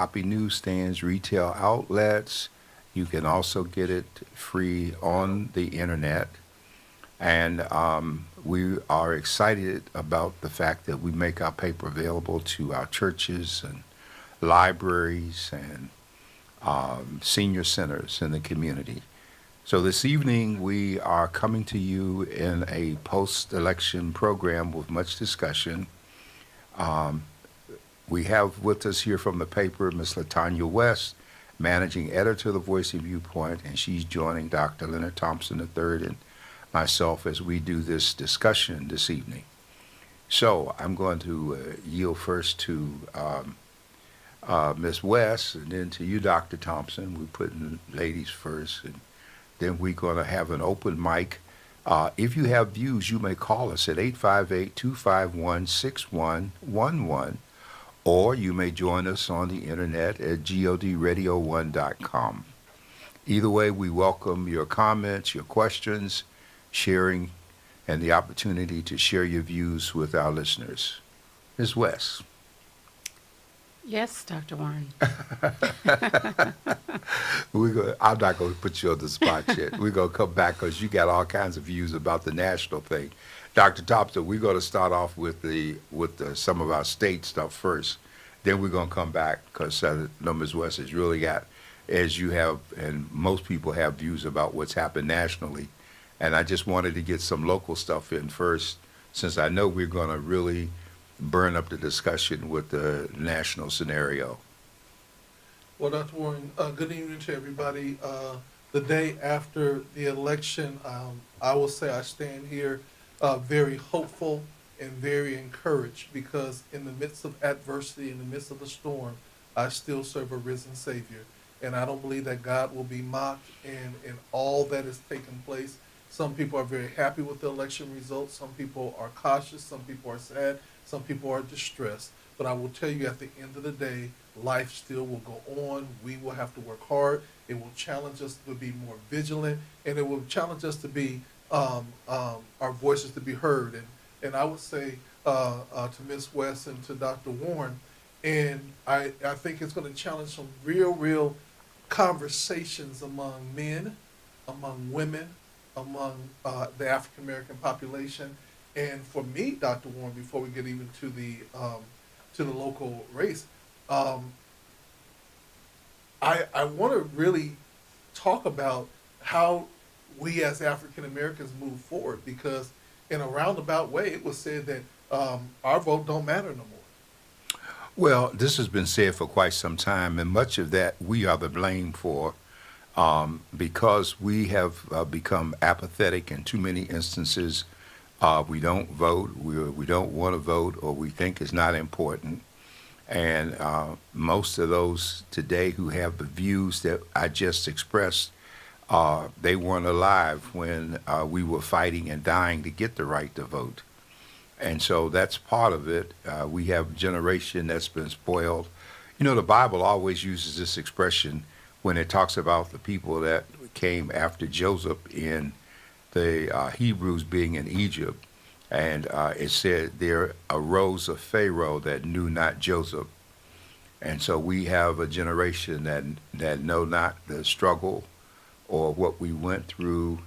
copy newsstands, retail outlets. You can also get it free on the internet. And we are excited about the fact that we make our paper available to our churches and libraries and senior centers in the community. So this evening, we are coming to you in a post election program with much discussion. Um, we have with us here from the paper Ms. Latanya West, managing editor of the Voice of Viewpoint, and she's joining Dr. Leonard Thompson III and myself as we do this discussion this evening. So I'm going to yield first to Ms. West and then to you, Dr. Thompson. We're putting ladies first, and then we're going to have an open mic. If you have views, you may call us at 858-251-6111, or you may join us on the internet at godradio1.com. Either way, we welcome your comments, your questions, sharing, and the opportunity to share your views with our listeners. Ms. West. Yes, Dr. Warren. I'm not going to put you on the spot yet. We're going to come back because you got all kinds of views about the national thing. Dr. Thompson, we're going to start off with some of our state stuff first. Then we're going to come back because Ms. West has really got, as you have, and most people have views about what's happened nationally. And I just wanted to get some local stuff in first, since I know we're going to really burn up the discussion with the national scenario. Well, Dr. Warren, good evening to everybody. The day after the election, I will say I stand here very hopeful and very encouraged, because in the midst of adversity, in the midst of the storm, I still serve a risen Savior. And I don't believe that God will be mocked in all that has taken place. Some people are very happy with the election results. Some people are cautious. Some people are sad. Some people are distressed. But I will tell you, at the end of the day, life still will go on. We will have to work hard. It will challenge us to be more vigilant, and it will challenge us to be our voices to be heard. And I would say to Ms. West and to Dr. Warren, and I think it's going to challenge some real conversations among men, among women, among the African American population. And for me, Dr. Warren, before we get even to the local race, I want to really talk about how we as African Americans move forward, because in a roundabout way, it was said that our vote don't matter no more. Well, this has been said for quite some time, and much of that we are the blame for, because we have become apathetic in too many instances. We don't vote, we don't want to vote, or we think it's not important. And most of those today who have the views that I just expressed, they weren't alive when we were fighting and dying to get the right to vote. And so that's part of it. We have a generation that's been spoiled. You know, the Bible always uses this expression when it talks about the people that came after Joseph in the Hebrews being in Egypt. And it said, there arose a Pharaoh that knew not Joseph. And so we have a generation that know not the struggle or what we went through,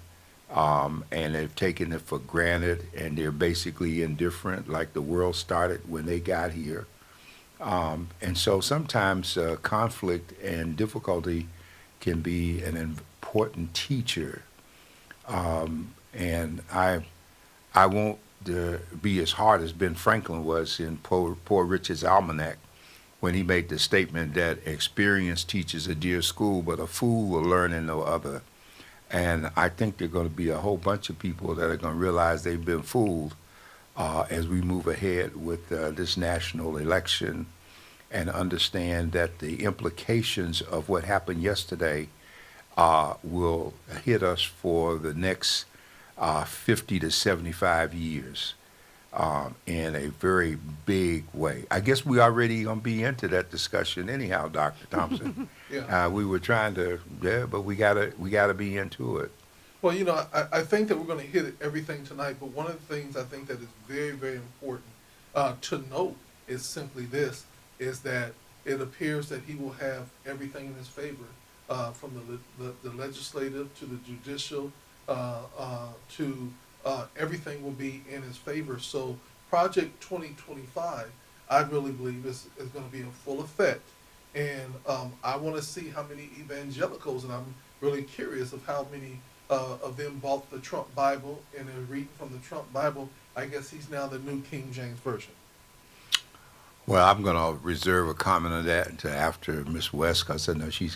and they've taken it for granted, and they're basically indifferent, like the world started when they got here. And so sometimes conflict and difficulty can be an important teacher. And I won't be as hard as Ben Franklin was in Poor Richard's Almanac, when he made the statement that experience teaches a dear school, but a fool will learn in no other. And I think there are going to be a whole bunch of people that are going to realize they've been fooled as we move ahead with this national election, and understand that the implications of what happened yesterday will hit us for the next 50 to 75 years in a very big way. I guess we already going to be into that discussion anyhow, Dr. Thompson. Yeah. We were trying to, but we gotta be into it. Well, you know, I think that we're going to hit everything tonight, but one of the things I think that is very important to note is simply this, is that it appears that he will have everything in his favor, from the legislative to the judicial, to everything will be in his favor. So Project 2025, I really believe is going to be in full effect. And I want to see how many evangelicals, and I'm really curious of how many of them bought the Trump Bible and are reading from the Trump Bible. I guess he's now the New King James Version. Well, I'm going to reserve a comment on that until after Miss West, because I know she's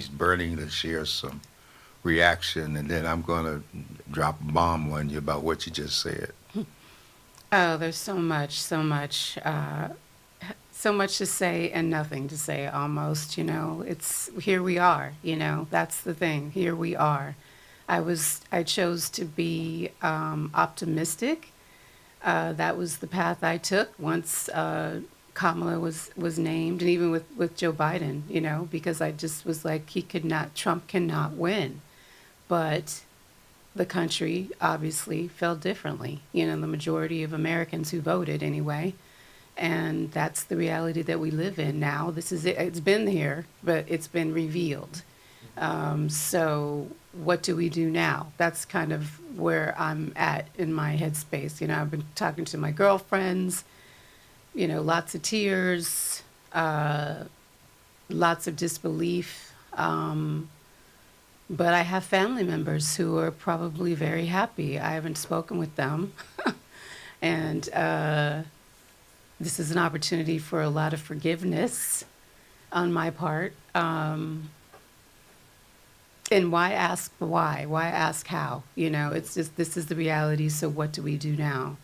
burning to share some reaction, and then I'm going to drop a bomb on you about what you just said. Oh, there's so much, so much to say and nothing to say almost, It's here we are, that's the thing. Here we are. I chose to be optimistic. That was the path I took once Kamala was named, and even with Joe Biden, because I just was like, Trump cannot win. But the country obviously felt differently, the majority of Americans who voted anyway. And that's the reality that we live in now. This is it. It's been here, but it's been revealed. So what do we do now? That's kind of where I'm at in my headspace. I've been talking to my girlfriends, lots of tears, lots of disbelief. But I have family members who are probably very happy. I haven't spoken with them. And this is an opportunity for a lot of forgiveness on my part. And why ask why? Why ask how? It's just, this is the reality, so what do we do now?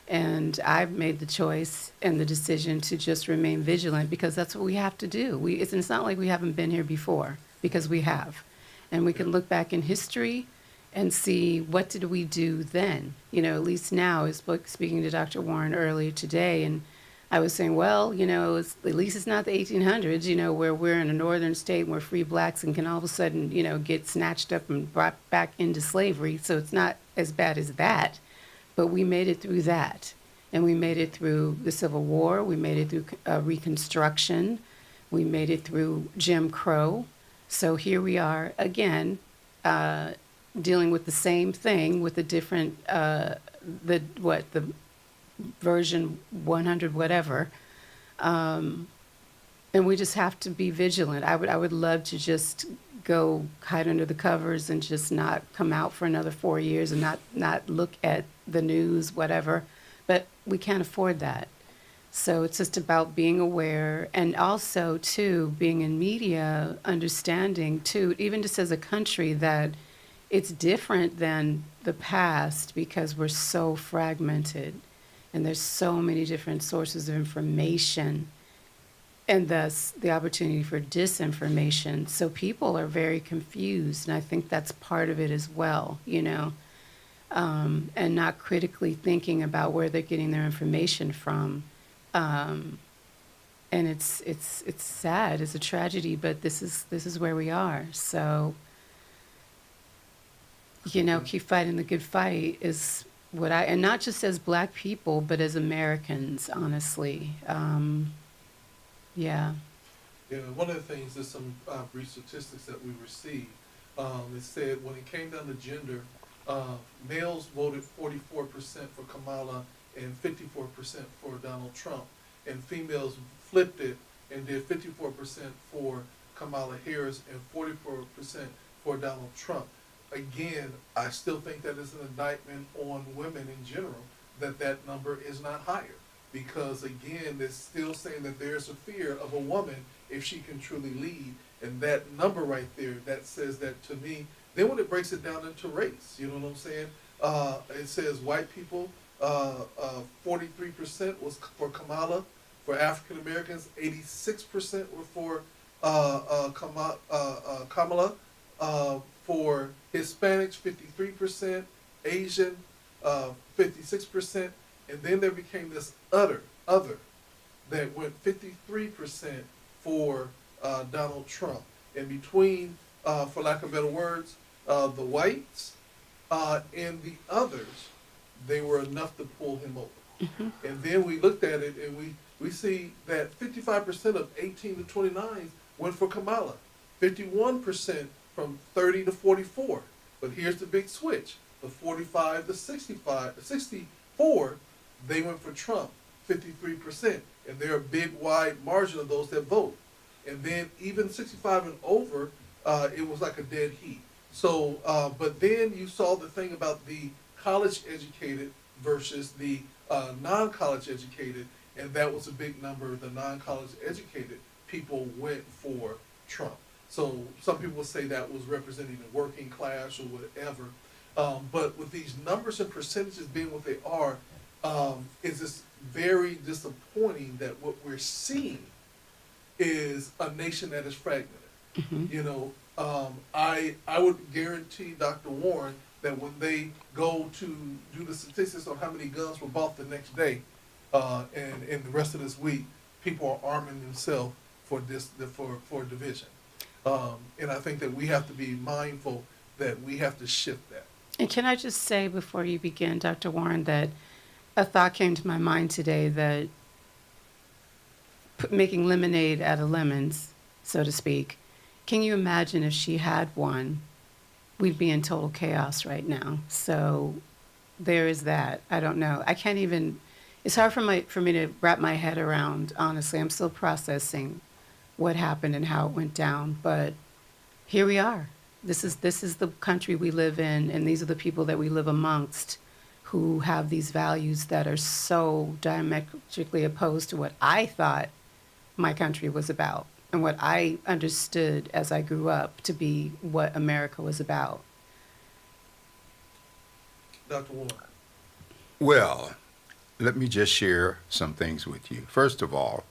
And I've made the choice and the decision to just remain vigilant, because that's what we have to do. It's not like we haven't been here before, because we have. And we can look back in history and see, what did we do then? At least now, I was speaking to Dr. Warren earlier today, and I was saying, well, at least it's not the 1800s, where we're in a northern state and we're free blacks and can all of a sudden, get snatched up and brought back into slavery. So it's not as bad as that. But we made it through that. And we made it through the Civil War. We made it through Reconstruction. We made it through Jim Crow. So here we are again, dealing with the same thing with a different, the version 100 whatever, and we just have to be vigilant. I would love to just go hide under the covers and just not come out for another 4 years and not look at the news, whatever, but we can't afford that. So it's just about being aware, and also too being in media, understanding too, even just as a country, that it's different than the past because we're so fragmented. And there's so many different sources of information, and thus the opportunity for disinformation. So people are very confused, and I think that's part of it as well, and not critically thinking about where they're getting their information from. And it's sad, it's a tragedy, but this is where we are. So, keep fighting the good fight is and not just as Black people, but as Americans, honestly. Yeah. Yeah, one of the things is some brief statistics that we received. It said when it came down to gender, males voted 44% for Kamala and 54% for Donald Trump, and females flipped it and did 54% for Kamala Harris and 44% for Donald Trump. Again, I still think that is an indictment on women in general, that number is not higher. Because again, it's still saying that there's a fear of a woman if she can truly lead. And that number right there, that says that to me. Then when it breaks it down into race, you know what I'm saying? It says white people, 43% was for Kamala. For African Americans, 86% were for Kamala. For Hispanics, 53%, Asian, 56%, and then there became this other that went 53% for Donald Trump. And between, for lack of better words, the whites and the others, they were enough to pull him over. Mm-hmm. And then we looked at it and we see that 55% of 18 to 29s went for Kamala, 51% from 30 to 44. But here's the big switch: the 45 to 64, they went for Trump, 53%, and there are a big wide margin of those that vote. And then even 65 and over, it was like a dead heat. So, but then you saw the thing about the college educated versus the non-college educated, and that was a big number. The non-college educated people went for Trump. So some people say that was representing the working class or whatever. But with these numbers and percentages being what they are, it's just very disappointing that what we're seeing is a nation that is fragmented. Mhm. You know, I would guarantee Dr. Warren that when they go to do the statistics on how many guns were bought the next day, and the rest of this week, people are arming themselves for for division. And I think that we have to be mindful that we have to shift that. And can I just say before you begin, Dr. Warren, that a thought came to my mind today that making lemonade out of lemons, so to speak. Can you imagine if she had one? We'd be in total chaos right now. So there is that. I don't know. I can't even. It's hard for me to wrap my head around. Honestly, I'm still processing what happened and how it went down. But here we are. This is the country we live in, and these are the people that we live amongst, who have these values that are so diametrically opposed to what I thought my country was about and what I understood as I grew up to be what America was about. Dr. Warren. Well, let me just share some things with you. First of all,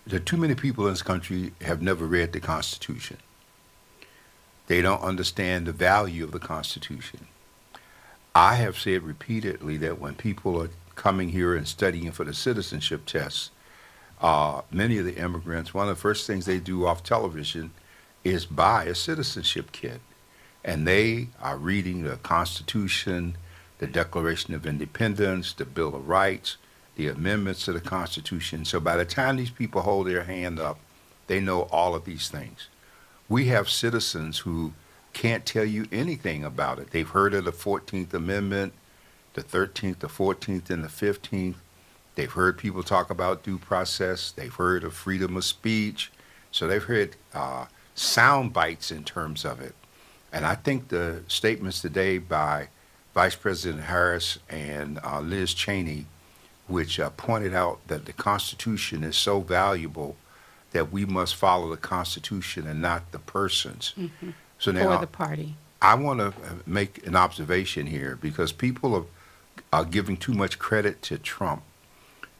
there are too many people in this country have never read the Constitution. They don't understand the value of the Constitution. I have said repeatedly that when people are coming here and studying for the citizenship tests, many of the immigrants, one of the first things they do off television is buy a citizenship kit. And they are reading the Constitution, the Declaration of Independence, the Bill of Rights, the amendments to the Constitution. So by the time these people hold their hand up, they know all of these things. We have citizens who can't tell you anything about it. They've heard of the 14th Amendment, the 13th, the 14th, and the 15th. They've heard people talk about due process. They've heard of freedom of speech. So they've heard sound bites in terms of it. And I think the statements today by Vice President Harris and Liz Cheney, which pointed out that the Constitution is so valuable that we must follow the Constitution and not the persons. Mm-hmm. So now, Or the party. I want to make an observation here because people are giving too much credit to Trump.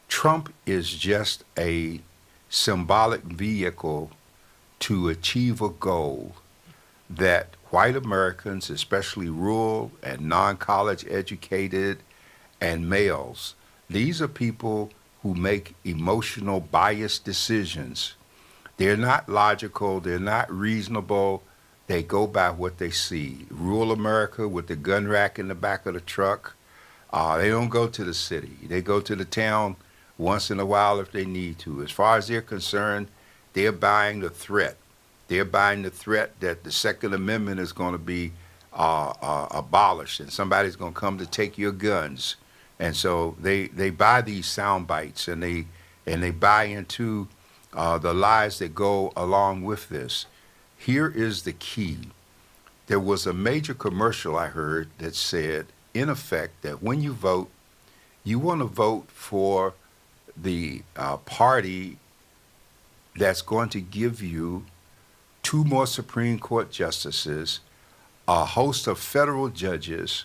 Trump is just a symbolic vehicle to achieve a goal that white Americans, especially rural and non-college educated and males, these are people who make emotional biased decisions. They're not logical, they're not reasonable, they go by what they see. Rural America with the gun rack in the back of the truck, they don't go to the city. They go to the town once in a while if they need to. As far as they're concerned, they're buying the threat. They're buying the threat that the Second Amendment is going to be abolished and somebody's going to come to take your guns. And so they buy these sound bites and they buy into the lies that go along with this. Here is the key. There was a major commercial I heard that said, in effect, that when you vote, you want to vote for the party that's going to give you 2 more Supreme Court justices, a host of federal judges,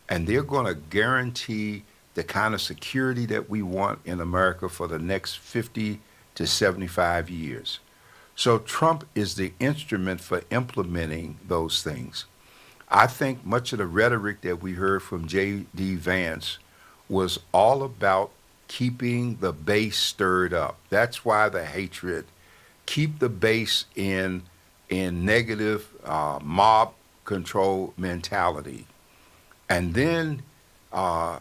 and they're going to guarantee the kind of security that we want in America for the next 50 to 75 years. So Trump is the instrument for implementing those things. I think much of the rhetoric that we heard from J.D. Vance was all about keeping the base stirred up. That's why the hatred. Keep the base in negative mob control mentality. And then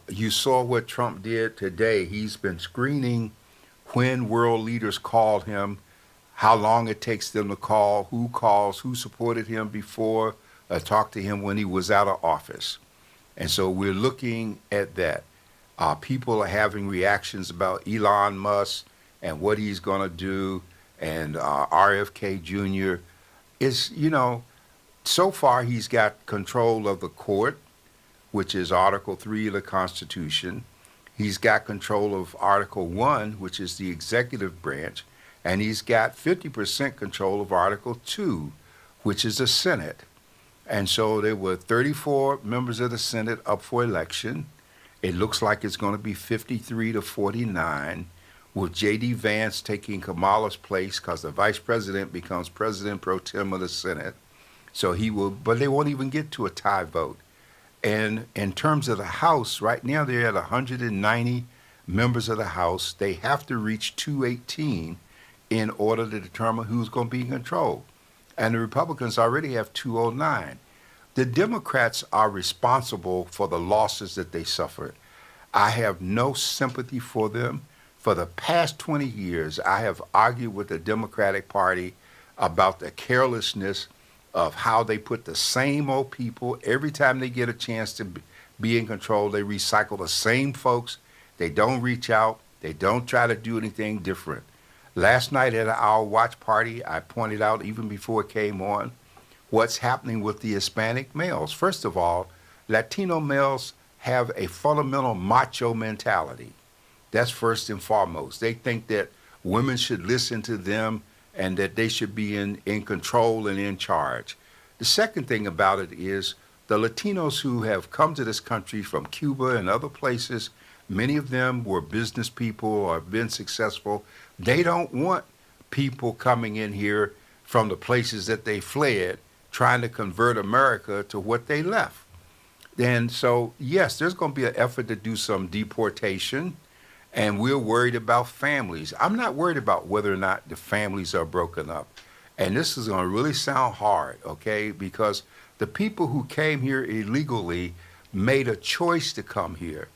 You saw what Trump did today. He's been screening when world leaders call him, how long it takes them to call, who calls, who supported him before, talked to him when he was out of office. And so we're looking at that. People are having reactions about Elon Musk and what he's going to do, and RFK Jr. is, so far he's got control of the court, which is Article 3 of the Constitution. He's got control of Article 1, which is the executive branch, and he's got 50% control of Article 2, which is the Senate. And so there were 34 members of the Senate up for election. It looks like it's going to be 53 to 49, with J.D. Vance taking Kamala's place because the vice president becomes president pro tem of the Senate. So he will, but they won't even get to a tie vote. And in terms of the House, right now they're at 190 members of the House. They have to reach 218 in order to determine who's going to be in control. And the Republicans already have 209. The Democrats are responsible for the losses that they suffered. I have no sympathy for them. For the past 20 years, I have argued with the Democratic Party about the carelessness of how they put the same old people every time they get a chance to be in control. They recycle the same folks. They don't reach out. They don't try to do anything different. Last night at our watch party, I pointed out, even before it came on, what's happening with the Hispanic males. First of all, Latino males have a fundamental macho mentality. That's first and foremost. They think that women should listen to them and that they should be in control and in charge. The second thing about it is the Latinos who have come to this country from Cuba and other places, many of them were business people or have been successful. They don't want people coming in here from the places that they fled, trying to convert America to what they left. And so, yes, there's going to be an effort to do some deportation, and we're worried about families. I'm not worried about whether or not the families are broken up. And this is going to really sound hard, okay, because the people who came here illegally made a choice to come here.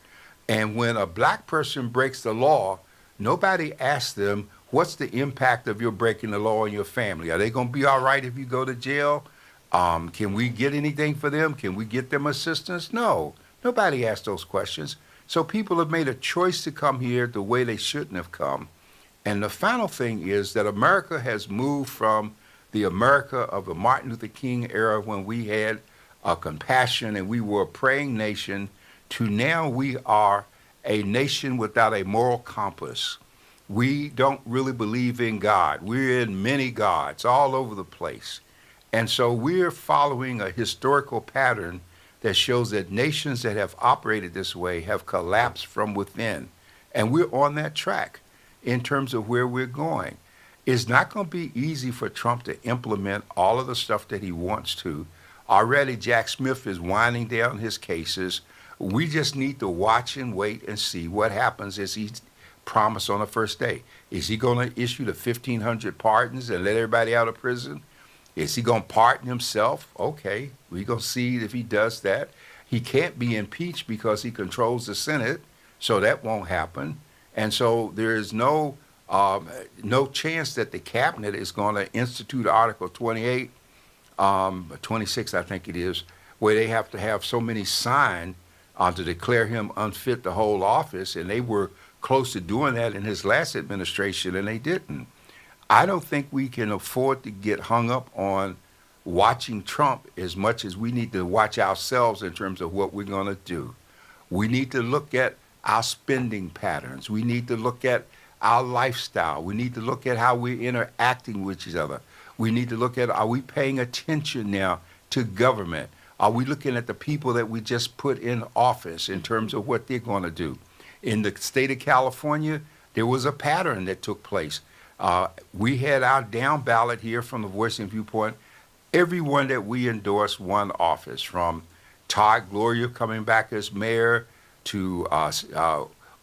And when a black person breaks the law, nobody asks them, what's the impact of your breaking the law on your family? Are they going to be all right if you go to jail? Can we get anything for them? Can we get them assistance? No, nobody asks those questions. So people have made a choice to come here the way they shouldn't have come. And the final thing is that America has moved from the America of the Martin Luther King era, when we had compassion and we were a praying nation, to now we are a nation without a moral compass. We don't really believe in God. We're in many gods all over the place. And so we're following a historical pattern that shows that nations that have operated this way have collapsed from within. And we're on that track in terms of where we're going. It's not going to be easy for Trump to implement all of the stuff that he wants to. Already Jack Smith is winding down his cases. We just need to watch and wait and see what happens as he promised on the first day. Is he going to issue the 1,500 pardons and let everybody out of prison? Is he going to pardon himself? Okay, we're going to see if he does that. He can't be impeached because he controls the Senate, so that won't happen. And so there is no chance that the cabinet is going to institute Article 28, 26, I think it is, where they have to have so many signed to declare him unfit to hold office, and they were close to doing that in his last administration, and they didn't. I don't think we can afford to get hung up on watching Trump as much as we need to watch ourselves in terms of what we're going to do. We need to look at our spending patterns. We need to look at our lifestyle. We need to look at how we're interacting with each other. We need to look at, are we paying attention now to government? Are we looking at the people that we just put in office in terms of what they're going to do? In the state of California, there was a pattern that took place. We had our down ballot here from the Voice and Viewpoint. Everyone that we endorsed won office, from Todd Gloria coming back as mayor to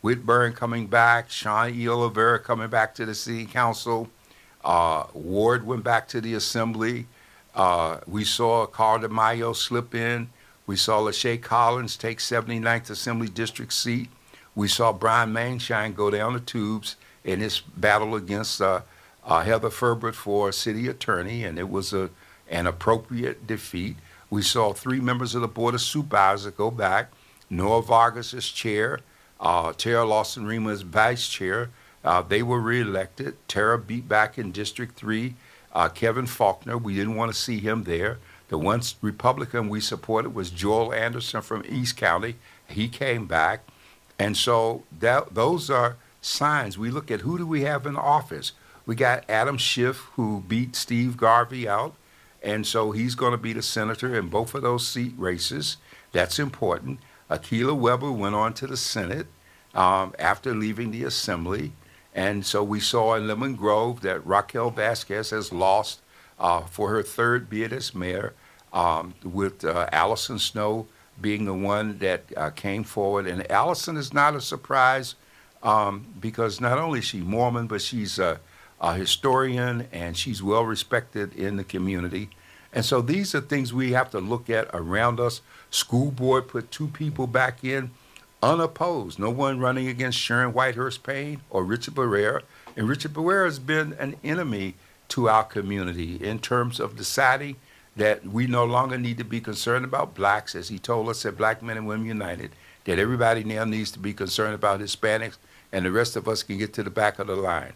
Whitburn coming back, Sean E. Oliveira coming back to the city council. Ward went back to the assembly. We saw Carl DeMaio slip in. We saw Lachey Collins take 79th Assembly District seat. We saw Brian Mainshine go down the tubes in his battle against Heather Ferbert for city attorney, and it was an appropriate defeat. We saw 3 members of the Board of Supervisors go back. Noah Vargas as chair, Tara Lawson-Rima as vice chair. They were reelected. Tara beat back in District 3 Kevin Faulkner. We didn't want to see him there. The one Republican we supported was Joel Anderson from East County. He came back. And so those are signs. We look at who do we have in office. We got Adam Schiff, who beat Steve Garvey out, and so he's going to be the senator in both of those seat races. That's important. Akilah Weber went on to the Senate after leaving the Assembly. And so we saw in Lemon Grove that Raquel Vasquez has lost for her 3rd bid as mayor, with Allison Snow being the one that came forward. And Allison is not a surprise because not only is she Mormon, but she's a historian and she's well respected in the community. And so these are things we have to look at around us. School board put 2 people back in unopposed. No one running against Sharon Whitehurst Payne or Richard Barrera. And Richard Barrera has been an enemy to our community in terms of deciding that we no longer need to be concerned about blacks, as he told us at Black Men and Women United, that everybody now needs to be concerned about Hispanics and the rest of us can get to the back of the line.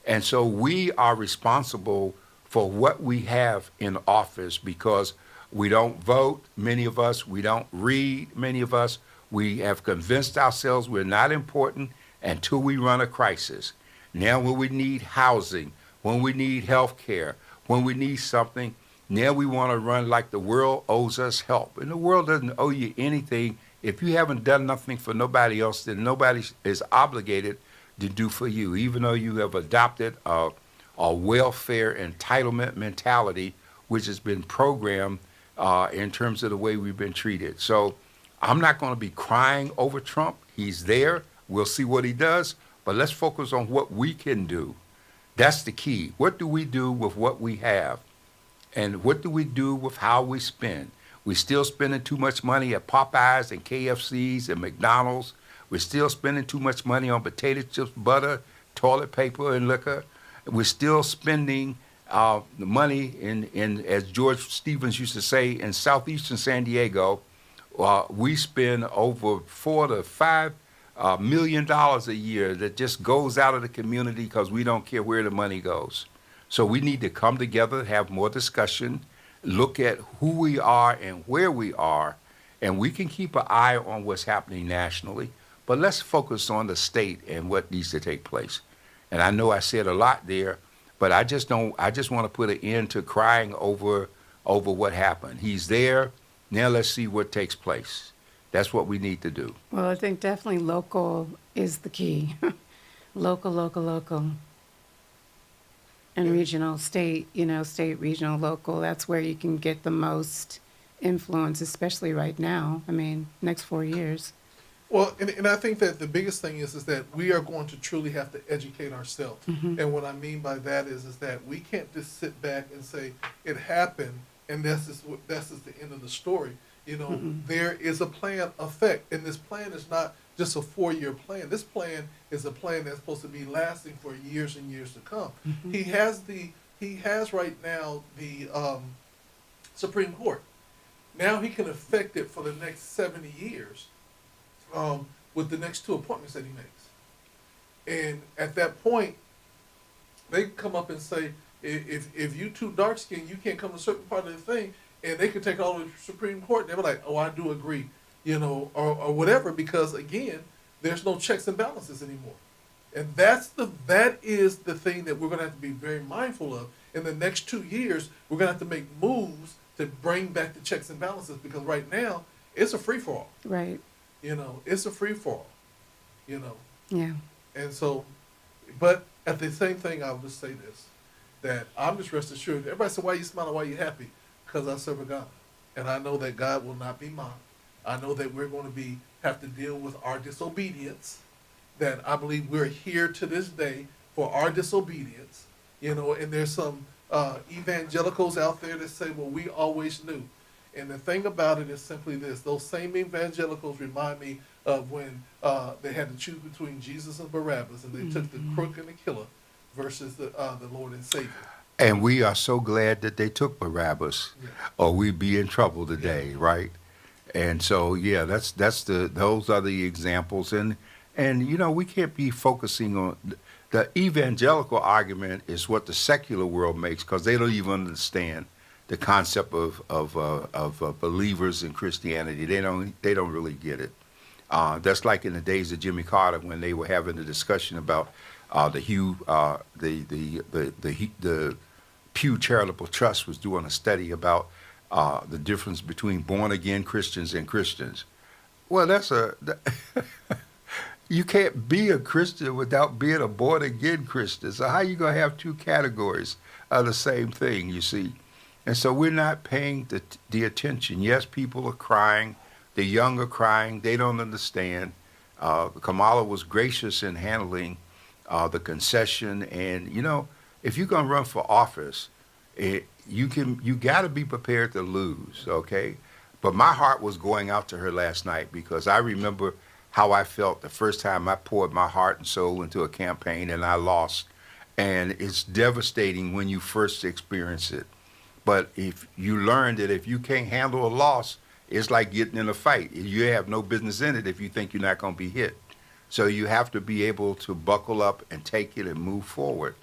And so we are responsible for what we have in office because we don't vote, many of us, we don't read, many of us. We have convinced ourselves we're not important until we run a crisis. Now when we need housing, when we need health care, when we need something, now we want to run like the world owes us help. And the world doesn't owe you anything. If you haven't done nothing for nobody else, then nobody is obligated to do for you, even though you have adopted a welfare entitlement mentality, which has been programmed in terms of the way we've been treated. So I'm not going to be crying over Trump. He's there. We'll see what he does. But let's focus on what we can do. That's the key. What do we do with what we have? And what do we do with how we spend? We're still spending too much money at Popeyes and KFCs and McDonald's. We're still spending too much money on potato chips, butter, toilet paper, and liquor. We're still spending the money in, as George Stevens used to say, in southeastern San Diego. We spend over $4 to $5 million a year that just goes out of the community because we don't care where the money goes. So we need to come together, have more discussion, look at who we are and where we are, and we can keep an eye on what's happening nationally, but let's focus on the state and what needs to take place. And I know I said a lot there, but I just want to put an end to crying over what happened. He's there. Now let's see what takes place. That's what we need to do. Well, I think definitely local is the key. Local. And regional, state, state, regional, local, that's where you can get the most influence, especially right now. I mean, next 4 years. Well, and I think that the biggest thing is that we are going to truly have to educate ourselves. Mm-hmm. And what I mean by that is that we can't just sit back and say it happened and that's just the end of the story. There is a plan effect, and this plan is not just a 4-year plan. This plan is a plan that's supposed to be lasting for years and years to come. Mm-hmm. He has right now the Supreme Court. Now he can affect it for the next 70 years with the next 2 appointments that he makes. And at that point, they can come up and say, if you too dark skinned, you can't come to a certain part of the thing, and they could take it all to the Supreme Court, and they were like, oh, I do agree, or whatever, because again, there's no checks and balances anymore. And that is the thing that we're going to have to be very mindful of. In the next 2 years, we're going to have to make moves to bring back the checks and balances, because right now, it's a free-for-all. Right. It's a free-for-all, Yeah. And so, but at the same thing, I would just say this, that I'm just rest assured. Everybody said, why you smiling, why you happy? Because I serve a God. And I know that God will not be mocked. I know that we're going to have to deal with our disobedience, that I believe we're here to this day for our disobedience, and there's some evangelicals out there that say, well, we always knew. And the thing about it is simply this: those same evangelicals remind me of when they had to choose between Jesus and Barabbas, and they took the crook and the killer versus the Lord and Savior. And we are so glad that they took Barabbas, Yeah. or we'd be in trouble today, right? And so, yeah, those are the examples, and you know, we can't be focusing on the evangelical argument is what the secular world makes, because they don't even understand the concept of believers in Christianity. They don't really get it. That's like in the days of Jimmy Carter when they were having a discussion about the Pew Charitable Trust was doing a study about the difference between born again Christians and Christians. Well, you can't be a Christian without being a born again Christian. So how you gonna have two categories of the same thing? You see, and so we're not paying the attention. Yes, people are crying. The young are crying. They don't understand. Kamala was gracious in handling the concession, and you know, if you're gonna run for office, you got to be prepared to lose, okay? But my heart was going out to her last night because I remember how I felt the first time I poured my heart and soul into a campaign and I lost. And it's devastating when you first experience it. But if you learn that if you can't handle a loss, it's like getting in a fight. You have no business in it if you think you're not going to be hit. So you have to be able to buckle up and take it and move forward.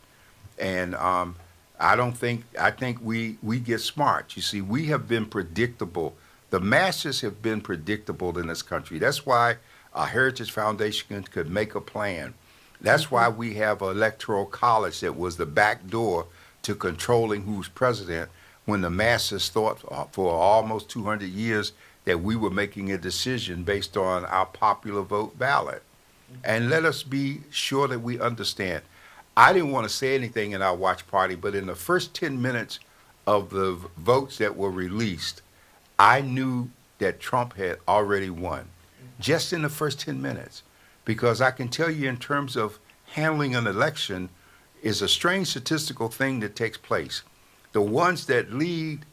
And I think we get smart. You see, we have been predictable. The masses have been predictable in this country. That's why a Heritage Foundation could make a plan. That's why we have an electoral college that was the back door to controlling who's president, when the masses thought for almost 200 years that we were making a decision based on our popular vote ballot. And let us be sure that we understand. I didn't want to say anything in our watch party, but in the first 10 minutes of the votes that were released, I knew that Trump had already won, just in the first 10 minutes. Because I can tell you, in terms of handling an election, is a strange statistical thing that takes place. The ones that lead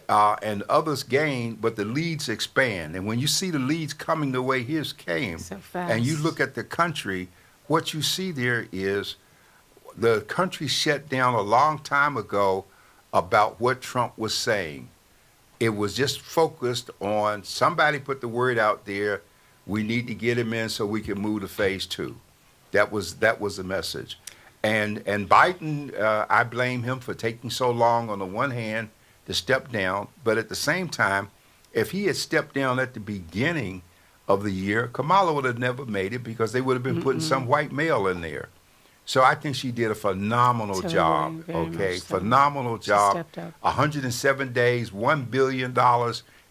and others gain, but the leads expand. And when you see the leads coming the way his came, So fast. and you look at the country, what you see there is the country shut down a long time ago about what Trump was saying. It was just focused on somebody put the word out there, we need to get him in so we can move to phase 2. That was the message. And Biden, I blame him for taking so long on the one hand to step down, but at the same time, if he had stepped down at the beginning of the year, Kamala would have never made it because they would have been putting some white male in there. So I think she did a phenomenal Totally, job, very okay? much so. Phenomenal She job. stepped up. 107 days, $1 billion,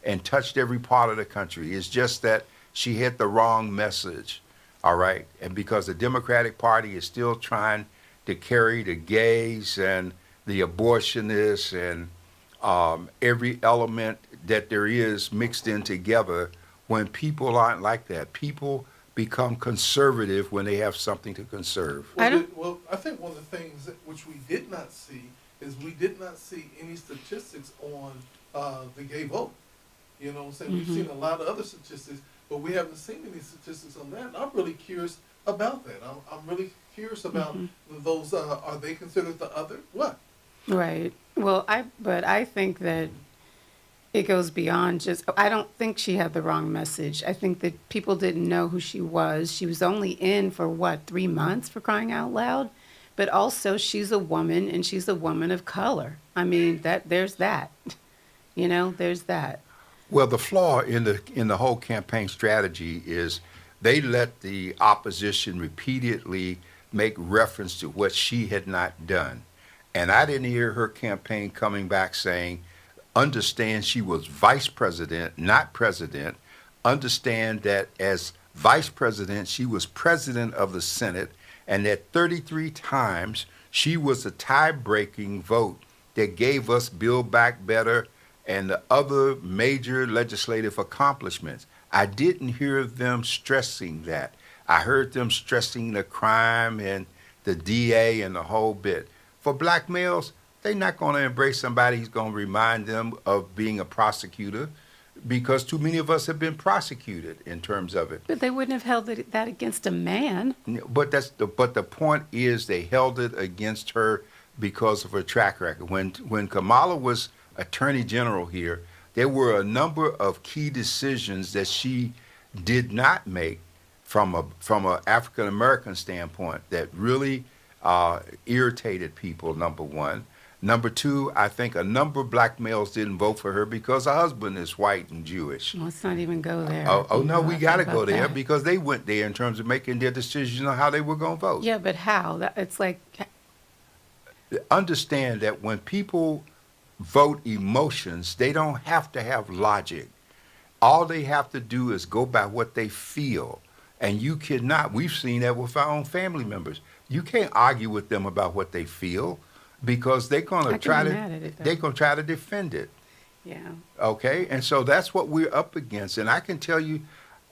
and touched every part of the country. It's just that she had the wrong message, all right? And because the Democratic Party is still trying to carry the gays and the abortionists and every element that there is mixed in together, when people aren't like that. People become conservative when they have something to conserve. Well, I think one of the things which we did not see is we did not see any statistics on the gay vote. You know what I'm saying? We've seen a lot of other statistics, but we haven't seen any statistics on that. And I'm really curious about that. I'm really curious about those. Are they considered the other? What? Right. Well, I think that it goes beyond just, I don't think she had the wrong message. I think that people didn't know who she was. She was only in for 3 months, for crying out loud. But also she's a woman, and she's a woman of color. I mean, there's that. You know, there's that. Well, the flaw in the whole campaign strategy is they let the opposition repeatedly make reference to what she had not done. And I didn't hear her campaign coming back saying, understand she was vice president, not president. Understand that as vice president, she was president of the Senate, and that 33 times she was a tie-breaking vote that gave us Build Back Better and the other major legislative accomplishments. I didn't hear them stressing that. I heard them stressing the crime and the DA and the whole bit. For black males, They're not going to embrace somebody who's going to remind them of being a prosecutor, because too many of us have been prosecuted in terms of it. But they wouldn't have held that against a man. But the point is, they held it against her because of her track record. When Kamala was Attorney General here, there were a number of key decisions that she did not make from a African American standpoint that really irritated people. Number one. Number two, I think a number of black males didn't vote for her because her husband is white and Jewish. Let's not even go there. Oh no, we got to go there that. because they went there in terms of making their decisions on how they were going to vote. Yeah, but how? It's like, Understand that when people vote emotions, they don't have to have logic. All they have to do is go by what they feel. And you cannot, we've seen that with our own family members. You can't argue with them about what they feel, because they're going I to can try be to mad at it, though. they're going to try to defend it. yeah. Okay, and so that's what we're up against. And I can tell you,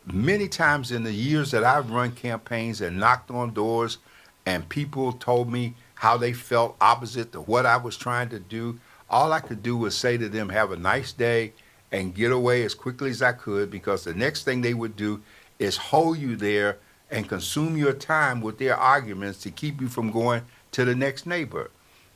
many times in the years that I've run campaigns and knocked on doors, and people told me how they felt opposite to what I was trying to do, all I could do was say to them, "Have a nice day," and get away as quickly as I could, because the next thing they would do is hold you there and consume your time with their arguments to keep you from going to the next neighbor.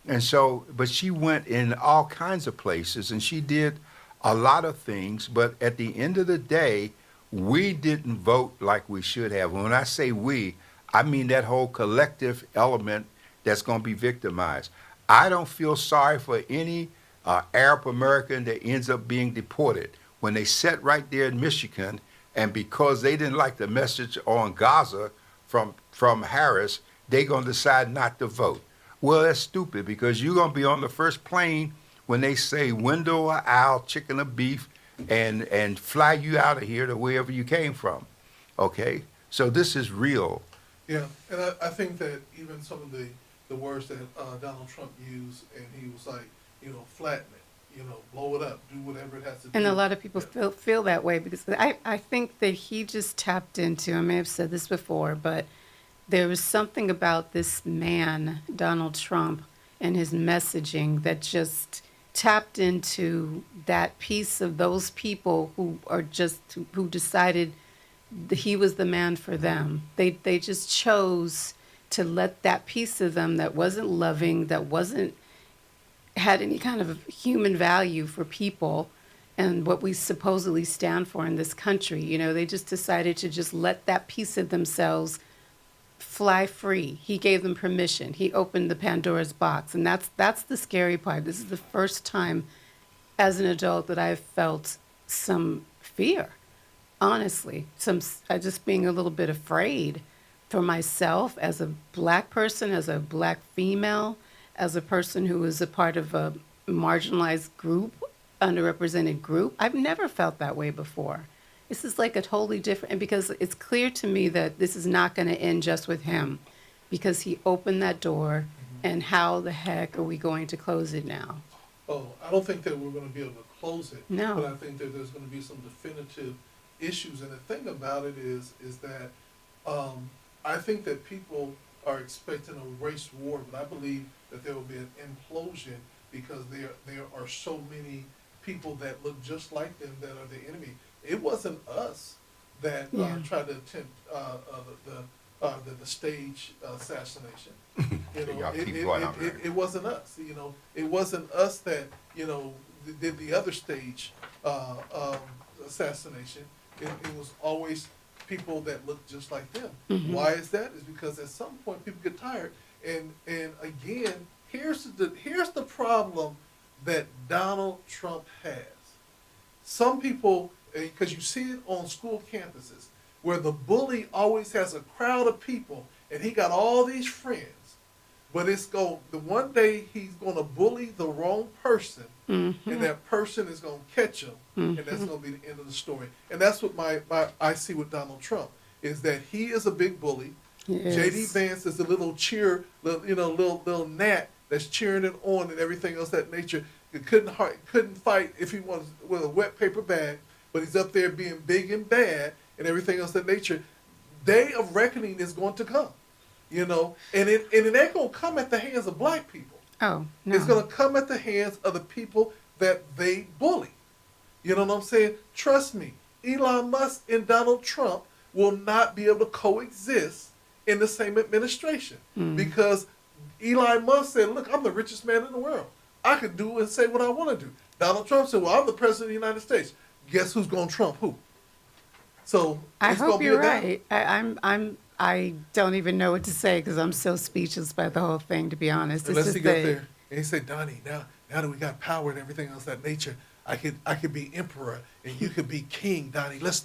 And so, but she went in all kinds of places and she did a lot of things, but at the end of the day, we didn't vote like we should have. When I say we, I mean that whole collective element that's going to be victimized. I don't feel sorry for any Arab American that ends up being deported. When they sat right there in Michigan, and because they didn't like the message on Gaza from Harris, they're going to decide not to vote. Well, that's stupid, because you're going to be on the first plane when they say window or aisle, chicken or beef, and fly you out of here to wherever you came from. Okay? So this is real. Yeah, and I think that even some of the words that Donald Trump used, and he was like, flatten it, blow it up, do whatever it has to do. And a lot of people Yeah. feel that way, because I think that he just tapped into, I may have said this before, but there was something about this man, Donald Trump, and his messaging that just tapped into that piece of those people who decided that he was the man for them. They just chose to let that piece of them that wasn't loving, that wasn't had any kind of human value for people and what we supposedly stand for in this country. They just decided to just let that piece of themselves fly free. He gave them permission. He opened the Pandora's box. And that's the scary part. This is the first time as an adult that I've felt some fear, honestly. Just being a little bit afraid for myself as a black person, as a black female, as a person who is a part of a marginalized group, underrepresented group. I've never felt that way before. This is like a totally different, and because it's clear to me that this is not going to end just with him, because he opened that door, and how the heck are we going to close it now? Oh, I don't think that we're going to be able to close it. No. But I think that there's going to be some definitive issues. And the thing about it is that I think that people are expecting a race war, but I believe that there will be an implosion, because there are so many people that look just like them that are the enemy. It wasn't us that tried to attempt the stage assassination. It wasn't us. It wasn't us that did the other stage assassination. It was always people that looked just like them. Mm-hmm. Why is that? Is because at some point people get tired. And again, here's the problem that Donald Trump has. Some people, because you see it on school campuses, where the bully always has a crowd of people, and he got all these friends, but the one day he's going to bully the wrong person, Mm-hmm. and that person is going to catch him, and that's going to be the end of the story. And that's what I see with Donald Trump, is that he is a big bully. Yes. J.D. Vance is a little little gnat that's cheering it on and everything else that nature. He couldn't fight if he was with a wet paper bag, but he's up there being big and bad and everything else that nature. Day of reckoning is going to come, and it ain't going to come at the hands of black people. Oh, It's no. going to come at the hands of the people that they bully. You know what I'm saying? Trust me, Elon Musk and Donald Trump will not be able to coexist in the same administration because Elon Musk said, "Look, I'm the richest man in the world. I can do and say what I want to do." Donald Trump said, "Well, I'm the president of the United States." Guess who's going to trump who? So I it's going hope to be you're a battle. right. I don't even know what to say because I'm so speechless by the whole thing, to be honest. It's Unless just he got that, there and he said, "Donnie, now that we got power and everything else of that nature, I could be emperor and you could be king, Donnie. Let's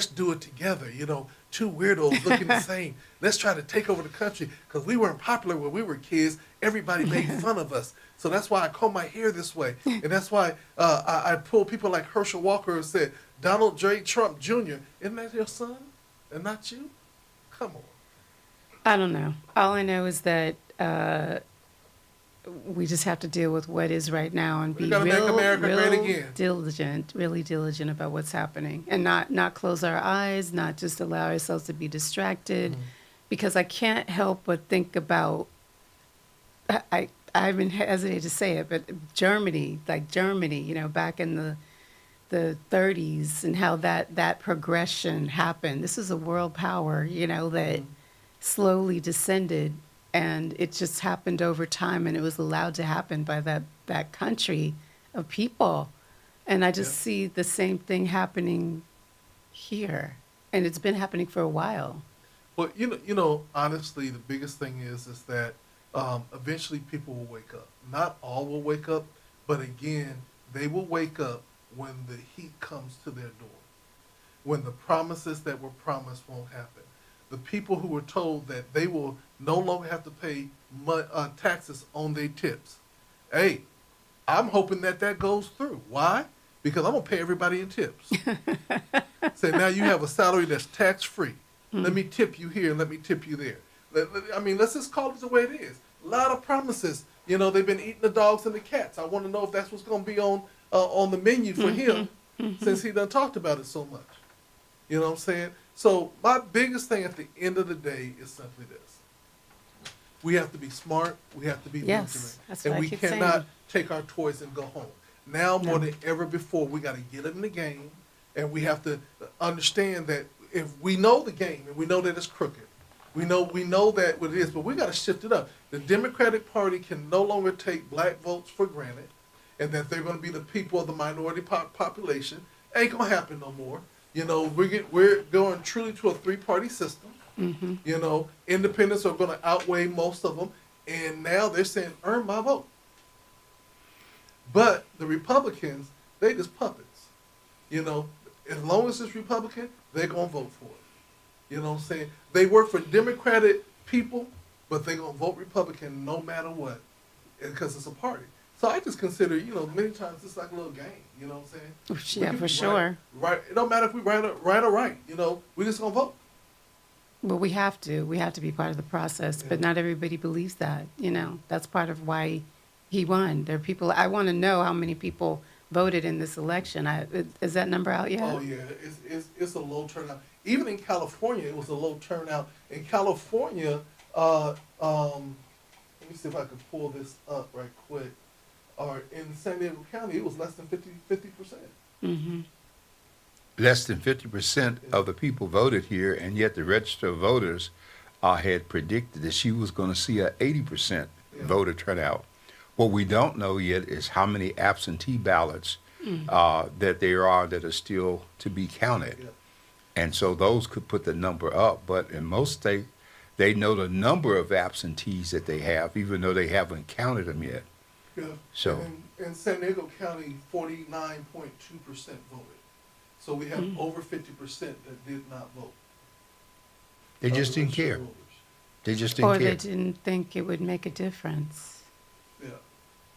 do it together. You know, two weirdos looking the same. Let's try to take over the country because we weren't popular when we were kids. Everybody made fun of us. So that's why I comb my hair this way, and that's why I pull people like Herschel Walker and said, Donald J. Trump Jr. Isn't that your son and not you? Come on." I don't know. All I know is that we just have to deal with what is right now and We be gotta make America great real again. diligent, really diligent about what's happening, and not close our eyes, not just allow ourselves to be distracted, because I can't help but think about. I even hesitate to say it, but Germany, back in the 30s, and how that progression happened. This is a world power, that slowly descended, and it just happened over time, and it was allowed to happen by that country of people. And I just Yeah. see the same thing happening here, and it's been happening for a while. Well, honestly, the biggest thing is that eventually people will wake up. Not all will wake up, but again, they will wake up when the heat comes to their door, when the promises that were promised won't happen. The people who were told that they will no longer have to pay taxes on their tips. Hey, I'm hoping that goes through. Why? Because I'm going to pay everybody in tips. Say, now you have a salary that's tax-free. Let me tip you here and let me tip you there. Let's just call it the way it is. A lot of promises. They've been eating the dogs and the cats. I want to know if that's what's going to be on the menu for him since he done talked about it so much. You know what I'm saying? So my biggest thing at the end of the day is simply this. We have to be smart. We have to be Yes, vigilant. that's And what I we keep cannot saying. take our toys and go home. Now more No. than ever before, we got to get in the game. And we have to understand that if we know the game and we know that it's crooked, we know that what it is, but we got to shift it up. The Democratic Party can no longer take black votes for granted, and that they're going to be the people of the minority population. Ain't gonna happen no more. We're going truly to a three-party system. Independents are going to outweigh most of them, and now they're saying, "Earn my vote." But the Republicans, they just puppets. As long as it's Republican, they're gonna vote for it. You know what I'm saying? They work for Democratic people, but they're gonna vote Republican no matter what, because it's a party. So I just consider, many times it's like a little game. You know what I'm saying? Yeah, for sure. Right. It don't matter if we right or right. We just gonna vote. Well, we have to. We have to be part of the process, but not everybody believes that. That's part of why he won. There are people. I want to know how many people voted in this election. Is that number out yet? Oh yeah, it's a low turnout. Even in California, it was a low turnout. In California, let me see if I can pull this up right quick. Or in San Diego County, it was less than 50%. Mm-hmm. Less than 50% of the people voted here, and yet the register of voters had predicted that she was going to see a 80% voter turnout. What we don't know yet is how many absentee ballots that there are that are still to be counted. Yeah. And so those could put the number up. But in most states, they know the number of absentees that they have, even though they haven't counted them yet. Yeah. So- And in San Diego County, 49.2% voted. So we have over 50% that did not vote. They just Of the didn't care. registered voters. They just Or didn't they care. didn't think it would make a difference. Yeah.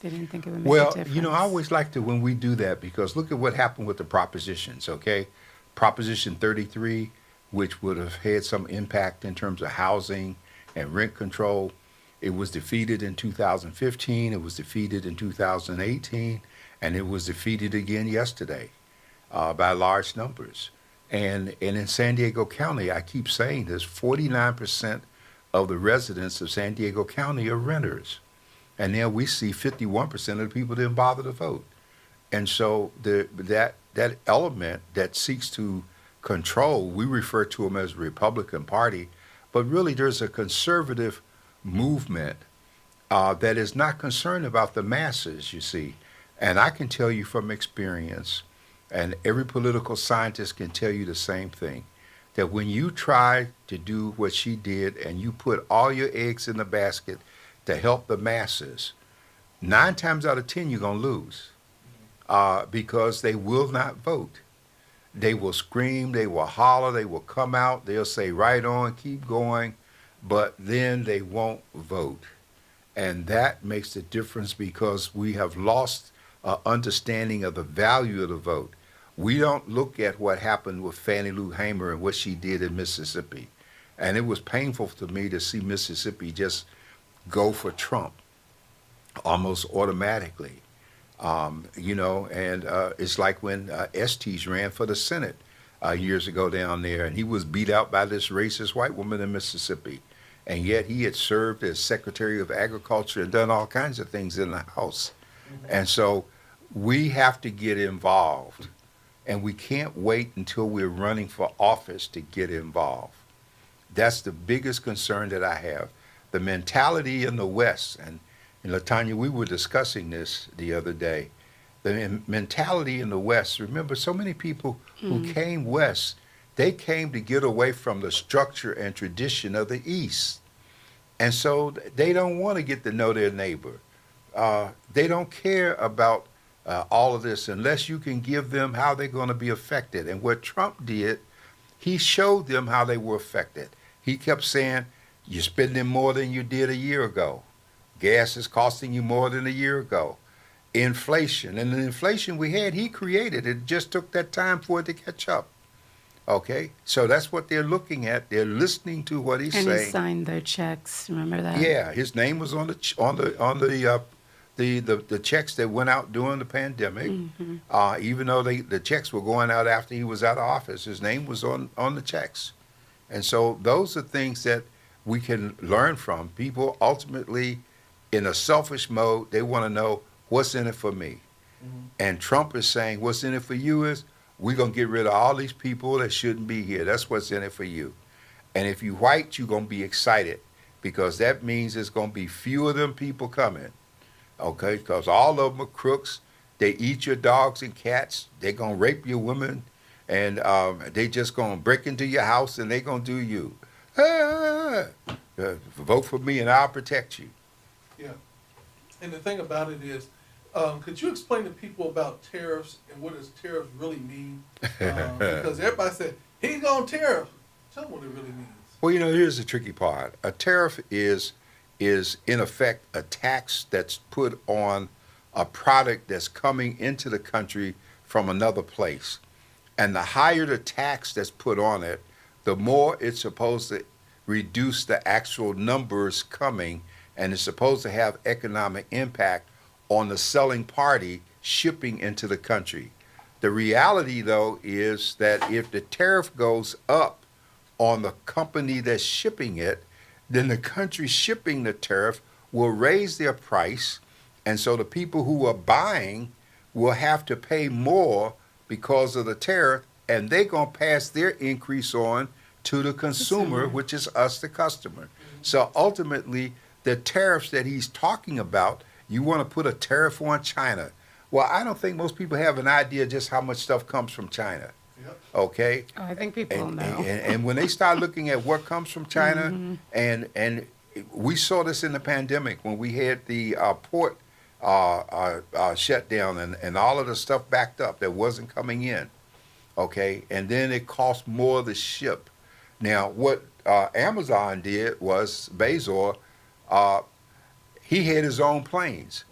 They didn't think it would make a Well, difference. I always like to when we do that, because look at what happened with the propositions, okay? Proposition 33, which would have had some impact in terms of housing and rent control. It was defeated in 2015, it was defeated in 2018, and it was defeated again yesterday by large numbers. And in San Diego County, I keep saying this, 49% of the residents of San Diego County are renters. And then we see 51% of the people didn't bother to vote. And so that element that seeks to control, we refer to them as the Republican Party, but really there's a conservative movement that is not concerned about the masses, you see. And I can tell you from experience, and every political scientist can tell you the same thing, that when you try to do what she did and you put all your eggs in the basket to help the masses, 9 times out of 10 you're going to lose because they will not vote. They will scream, they will holler, they will come out, they'll say right on, keep going, but then they won't vote. And that makes the difference because we have lost understanding of the value of the vote. We don't look at what happened with Fannie Lou Hamer and what she did in Mississippi. And it was painful to me to see Mississippi just go for Trump almost automatically. And it's like when Estes ran for the Senate years ago down there, and he was beat out by this racist white woman in Mississippi. And yet he had served as Secretary of Agriculture and done all kinds of things in the House. And so we have to get involved, and we can't wait until we're running for office to get involved. That's the biggest concern that I have. The mentality in the West, and LaTanya, we were discussing this the other day. The mentality in the West, remember so many people who came West, they came to get away from the structure and tradition of the East. And so they don't want to get to know their neighbor. They don't care about all of this unless you can give them how they're going to be affected. And what Trump did, he showed them how they were affected. He kept saying, you're spending more than you did a year ago. Gas is costing you more than a year ago. Inflation, and the inflation we had, he created. It just took that time for it to catch up. Okay, so that's what they're looking at. They're listening to what he's saying. And he signed their checks. Remember that? Yeah, his name was on the checks that went out during the pandemic. Even though the checks were going out after he was out of office, his name was on the checks. And so those are things that we can learn from. People ultimately, in a selfish mode, they want to know what's in it for me. And Trump is saying what's in it for you is we're going to get rid of all these people that shouldn't be here. That's what's in it for you. And if you white, you're going to be excited because that means there's going to be fewer of them people coming. Okay, because all of them are crooks. They eat your dogs and cats. They're going to rape your women. And they just going to break into your house and they're going to do you. Vote for me and I'll protect you. Yeah. And the thing about it is, could you explain to people about tariffs and what does tariffs really mean? Because everybody said, he's on tariff. Tell them what it really means. Well, here's the tricky part. A tariff is in effect a tax that's put on a product that's coming into the country from another place. And the higher the tax that's put on it, the more it's supposed to reduce the actual numbers coming, and it's supposed to have economic impact on the selling party shipping into the country. The reality, though, is that if the tariff goes up on the company that's shipping it, then the country shipping the tariff will raise their price, and so the people who are buying will have to pay more because of the tariff, and they're going to pass their increase on to the consumer, which is us, the customer. So ultimately, the tariffs that he's talking about, you want to put a tariff on China. Well, I don't think most people have an idea just how much stuff comes from China. Yep. Okay? Oh, I think people know. And when they start looking at what comes from China, and we saw this in the pandemic when we had the port shut down and all of the stuff backed up that wasn't coming in. Okay? And then it cost more to ship. Now, what Amazon did was Bezos, he had his own planes.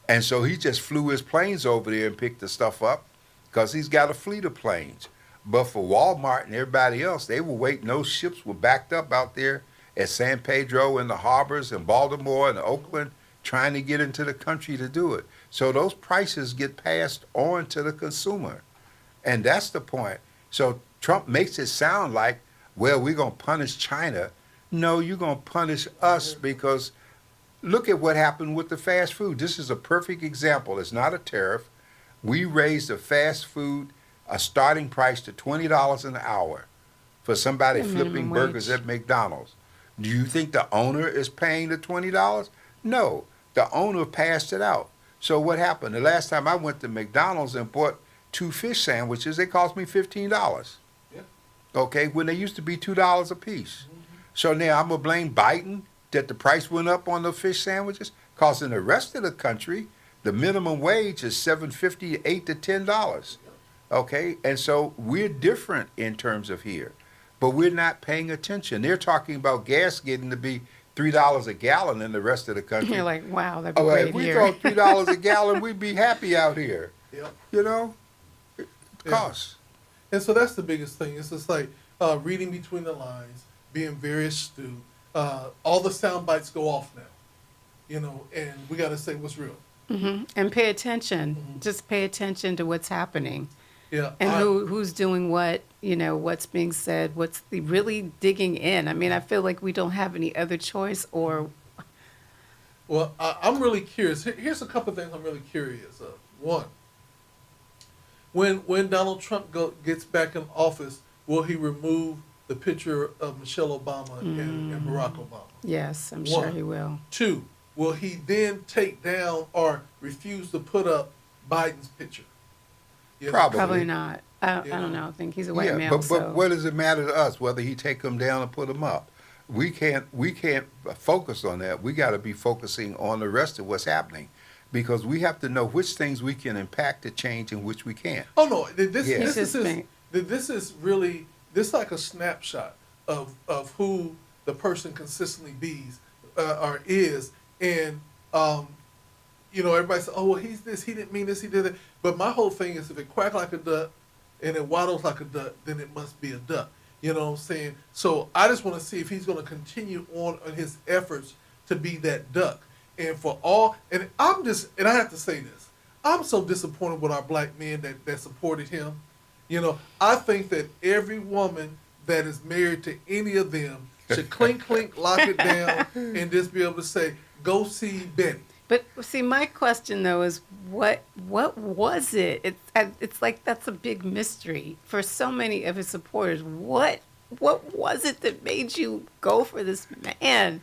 And so he just flew his planes over there and picked the stuff up because he's got a fleet of planes. But for Walmart and everybody else, they were waiting. Those ships were backed up out there at San Pedro and the harbors and Baltimore and Oakland trying to get into the country to do it. So those prices get passed on to the consumer. And that's the point. So Trump makes it sound like, well, we're going to punish China. No, you're going to punish us because look at what happened with the fast food. This is a perfect example. It's not a tariff. We raised the fast food a starting price to $20 an hour for somebody The flipping minimum burgers wage. at McDonald's. Do you think the owner is paying the $20? No, the owner passed it out. So what happened? The last time I went to McDonald's and bought 2 fish sandwiches, they cost me $15. Yeah. Okay, when they used to be $2 a piece. So now I'm gonna blame Biden that the price went up on the fish sandwiches, cause in the rest of the country, the minimum wage is $7.50, $8 to $10. Okay, and so we're different in terms of here, but we're not paying attention. They're talking about gas getting to be $3 a gallon in the rest of the country. You're like, wow, that'd be Oh, great if we here. thought $3 a gallon, we'd be happy out here. Yep. You know, it Yeah. costs. And so that's the biggest thing. It's just like reading between the lines, being very astute. All the sound bites go off now, you know, and we got to say what's real. And pay attention. Mm-hmm. Just pay attention to what's happening. Yeah. And who's doing what, what's being said, what's really digging in. I mean, I feel like we don't have any other choice or. Well, I'm really curious. Here's a couple of things I'm really curious of. One, when Donald Trump gets back in office, will he remove the picture of Michelle Obama and Barack Obama? Yes, I'm sure One. he will. Two, will he then take down or refuse to put up Biden's picture? You know? Probably. Probably not. I Yeah. don't know. I think he's a white Yeah, male. but what does it matter to us whether he take them down or put them up? We can't focus on that. We got to be focusing on the rest of what's happening, because we have to know which things we can impact the change and which we can't. Oh no, this Yeah. this It's just is this is really this like a snapshot of who the person consistently bees or is, and everybody says, oh well, he's this, he didn't mean this, he did that. But my whole thing is, if it quacks like a duck and it waddles like a duck, then it must be a duck. You know what I'm saying? So I just want to see if he's going to continue on his efforts to be that duck. And for all, and I have to say this, I'm so disappointed with our black men that supported him. You know, I think that every woman that is married to any of them should clink, lock it down, and just be able to say, go see Betty. But see, my question though is what was it? It's like that's a big mystery for so many of his supporters. What was it that made you go for this man?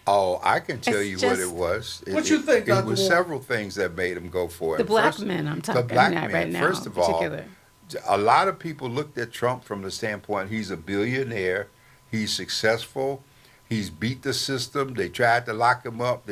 Oh, I can tell It's you what just- it was. What you think, It Dr. was Warren? several things that made him go for it. The black First, men I'm the talking black about men. right now. First in of all, particular. a lot of people looked at Trump from the standpoint he's a billionaire, he's successful, he's beat the system. They tried to lock him up.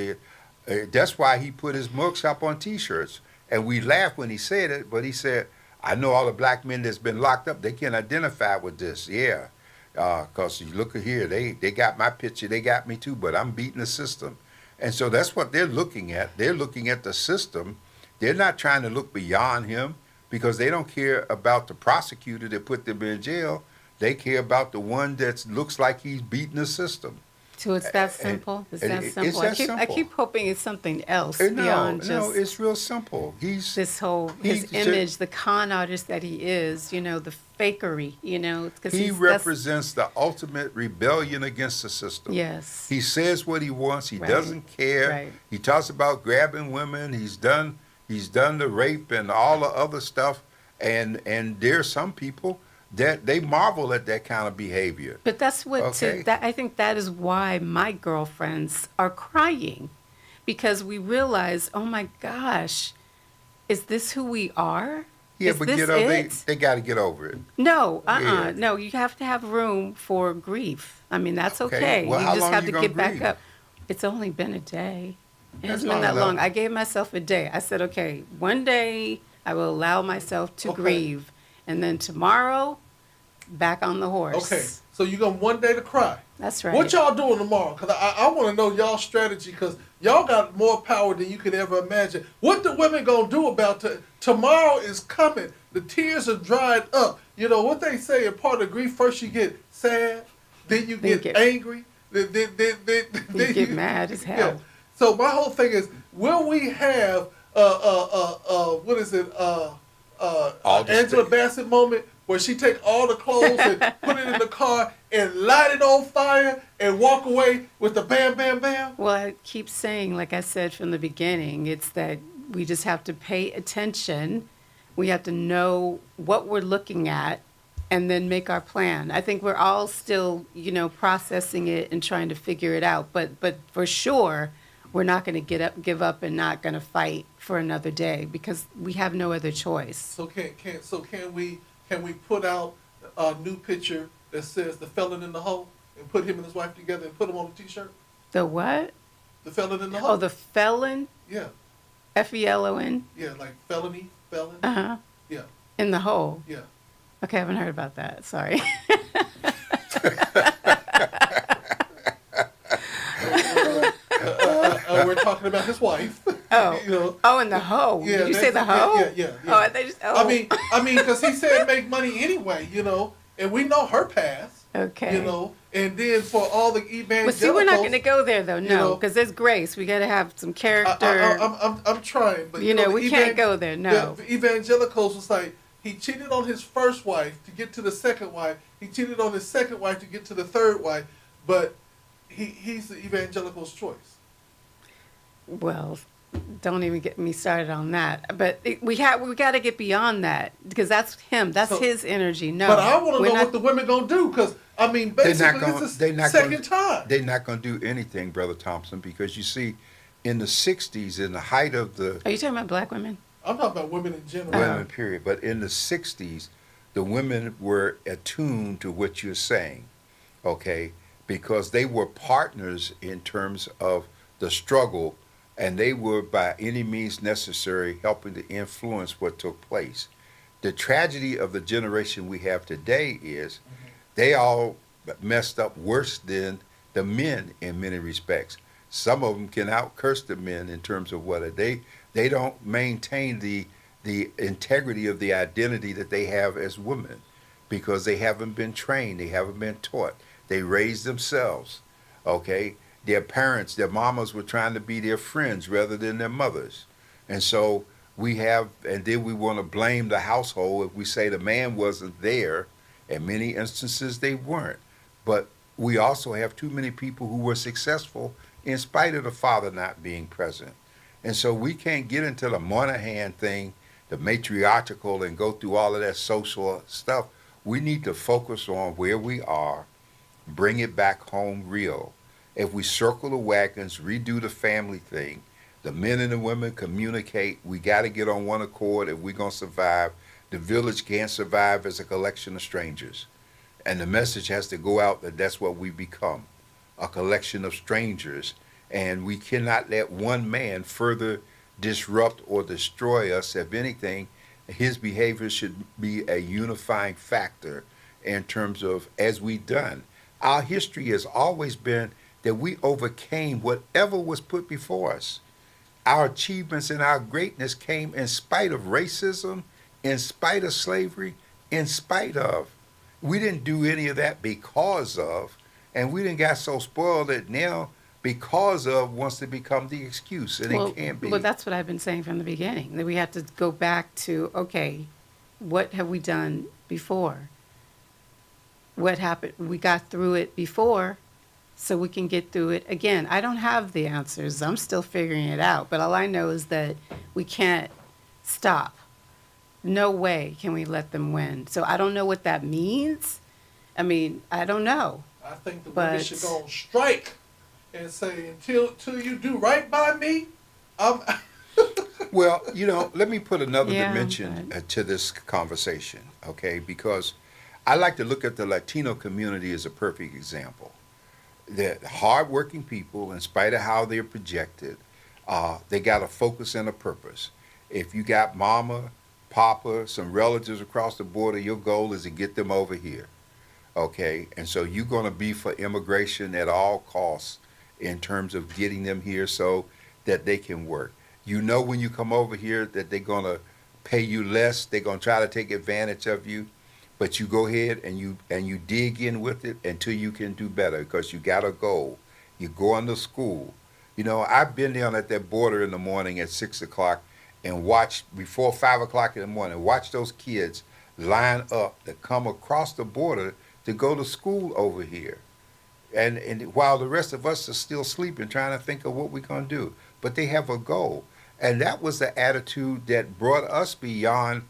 That's why he put his mugshot on T-shirts. And we laughed when he said it, but he said, I know all the black men that's been locked up, they can identify with this. Yeah, because you look at here, they got my picture, they got me too, but I'm beating the system. And so that's what they're looking at. They're looking at the system. They're not trying to look beyond him, because they don't care about the prosecutor that put them in jail. They care about the one that looks like he's beating the system. So it's that simple. It's that it's simple. that I simple. keep hoping it's something else No, beyond just it's real simple. He's this whole his image, the con artist that he is. The fakery. Because he represents the ultimate rebellion against the system. Yes. He says what he wants. He Right. doesn't care. Right. He talks about grabbing women. He's done the rape and all the other stuff. And there's some people that they marvel at that kind of behavior. But that's what Okay. I think that is why my girlfriends are crying, because we realize, oh my gosh, is this who we are? Yeah, Is but this they got to get over it. No, Yeah. no. You have to have room for grief. I mean, that's Okay. okay. Well, you how just long have you to gonna get back grieve? up. It's only been a day. It That's hasn't been long that enough. long. I gave myself a day. I said, okay, one day I will allow myself to Okay. grieve, and then tomorrow, back on the horse. Okay, so you got one day to cry. That's right. What y'all doing tomorrow? Because I want to know y'all strategy, because y'all got more power than you could ever imagine. What the women going to do about it? Tomorrow is coming. The tears are dried up. You know what they say, a part of grief, first you get sad, then you get angry, then You get mad as hell. Yeah. So my whole thing is, will we have, All the Angela spa- Bassett moment where she take all the clothes and put it in the car and light it on fire and walk away with the bam, bam, bam? Well, I keep saying, like I said from the beginning, it's that we just have to pay attention. We have to know what we're looking at and then make our plan. I think we're all still, processing it and trying to figure it out. But for sure, we're not going to give up and not going to fight for another day because we have no other choice. So can we put out a new picture that says the felon in the hole and put him and his wife together and put them on a T-shirt? The what? The felon in the hole. Oh, the felon? Yeah, Felon? yeah, like felony, felon. Uh-huh. Yeah, In the hole. yeah. Okay, I haven't heard about that. Sorry. We're talking about his wife. Oh, You know. oh, in the hoe. Yeah, Did you say the that's- hoe? yeah. Oh, they just. Oh. I mean, because he said make money anyway, and we know her past, Okay. and then for all the evangelicals. Well, see, we're not going to go there though. you No, know, because there's grace. We got to have some character. I'm trying, but You know, the we can't go there, no. The evangelicals was like he cheated on his first wife to get to the second wife. He cheated on his second wife to get to the third wife, but he's the evangelical's choice. Well, don't even get me started on that. But we got to get beyond that because that's him. That's So- his energy. No, But I want to we're know not- what the women gonna do, because I mean, They're basically not going. this is They're not second going. time. They're not going to do anything, Brother Thompson, because you see, in the '60s, in the height of the Are you talking about black women? I'm talking about women in general. women period, but in the '60s, the women were attuned to what you're saying, okay, because they were partners in terms of the struggle, and they were by any means necessary helping to influence what took place. The tragedy of the generation we have today is they all messed up worse than the men in many respects. Some of them can out-curse the men in terms of what they don't maintain the integrity of the identity that they have as women because they haven't been trained, they haven't been taught. They raised themselves, okay? Their parents, their mamas were trying to be their friends rather than their mothers. And so and then we want to blame the household if we say the man wasn't there. In many instances, they weren't. But we also have too many people who were successful in spite of the father not being present. And so we can't get into the Moynihan thing, the matriarchal, and go through all of that social stuff. We need to focus on where we are, bring it back home real. If we circle the wagons, redo the family thing, the men and the women communicate, we got to get on one accord if we're going to survive. The village can't survive as a collection of strangers. And the message has to go out that that's what we become, a collection of strangers. And we cannot let one man further disrupt or destroy us. If anything, his behavior should be a unifying factor in terms of as we've done. Our history has always been that we overcame whatever was put before us. Our achievements and our greatness came in spite of racism, in spite of slavery, in spite of. We didn't do any of that because of, and we didn't got so spoiled that now because of wants to become the excuse, and it can't be. Well, that's what I've been saying from the beginning, that we have to go back to, okay, what have we done before? What happened? We got through it before, so we can get through it again. I don't have the answers. I'm still figuring it out, but all I know is that we can't stop. No way can we let them win. So I don't know what that means. I mean, I don't know. I think the women But- should go on strike and say until you do right by me, I'm. Well, let me put another Yeah, dimension but- to this conversation, okay? Because I like to look at the Latino community as a perfect example. That hardworking people, in spite of how they're projected, they got a focus and a purpose. If you got mama, papa, some relatives across the border, your goal is to get them over here, okay? And so you're going to be for immigration at all costs in terms of getting them here so that they can work. You know when you come over here that they're going to pay you less, they're going to try to take advantage of you, but you go ahead and you dig in with it until you can do better because you got a goal. You're going to school. I've been down at that border in the morning at 6 o'clock, and watch before 5 o'clock in the morning, watch those kids line up to come across the border to go to school over here. And while the rest of us are still sleeping, trying to think of what we're going to do. But they have a goal. And that was the attitude that brought us beyond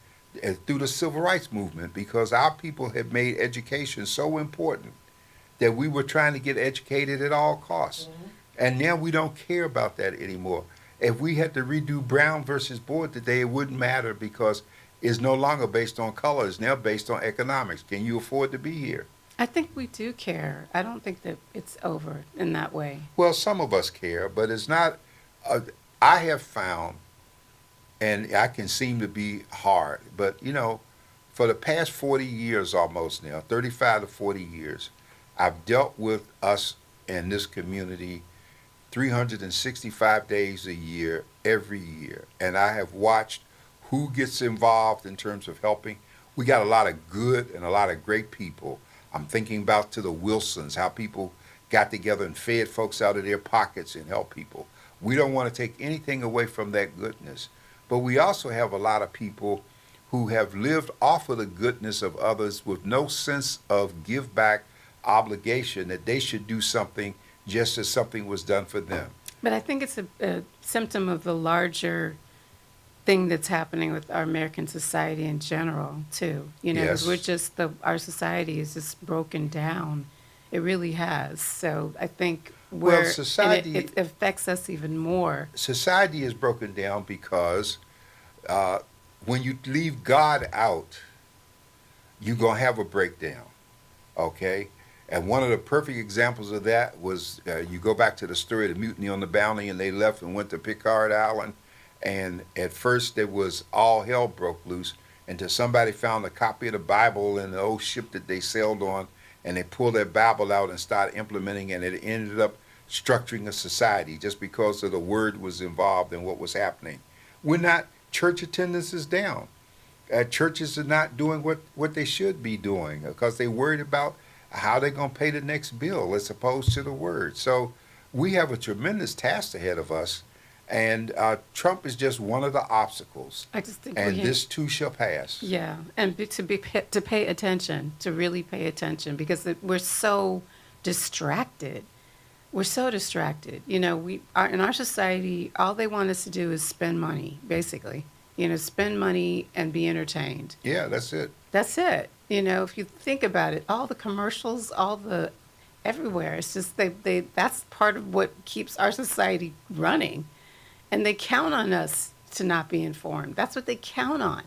through the civil rights movement, because our people had made education so important that we were trying to get educated at all costs. And now we don't care about that anymore. If we had to redo Brown versus Board today, it wouldn't matter because it's no longer based on color. It's now based on economics. Can you afford to be here? I think we do care. I don't think that it's over in that way. Well, some of us care, but it's not. I have found, and I can seem to be hard, but for the past 40 years almost now, 35 to 40 years, I've dealt with us in this community 365 days a year, every year. And I have watched who gets involved in terms of helping. We got a lot of good and a lot of great people. I'm thinking about to the Wilsons, how people got together and fed folks out of their pockets and helped people. We don't want to take anything away from that goodness. But we also have a lot of people who have lived off of the goodness of others with no sense of give back obligation that they should do something just as something was done for them. But I think it's a symptom of the larger thing that's happening with our American society in general, too. 'Cause Yes. our society is just broken down. It really has. So I think Well, and it affects us even more. Society is broken down because when you leave God out, you're going to have a breakdown, okay? And one of the perfect examples of that was you go back to the story of the mutiny on the Bounty, and they left and went to Picard Island. And at first, there was all hell broke loose until somebody found a copy of the Bible in the old ship that they sailed on, and they pulled that Bible out and started implementing, and it ended up structuring a society just because of the word was involved in what was happening. Church attendance is down. Churches are not doing what they should be doing because they're worried about how they're going to pay the next bill as opposed to the word. So we have a tremendous task ahead of us, and Trump is just one of the obstacles. I just think And this too shall pass. Yeah, and to pay attention, to really pay attention, because we're so distracted. We're so distracted. In our society, all they want us to do is spend money, basically. Spend money and be entertained. Yeah, that's it. That's it. If you think about it, all the commercials, everywhere. It's just that's part of what keeps our society running. And they count on us to not be informed. That's what they count on,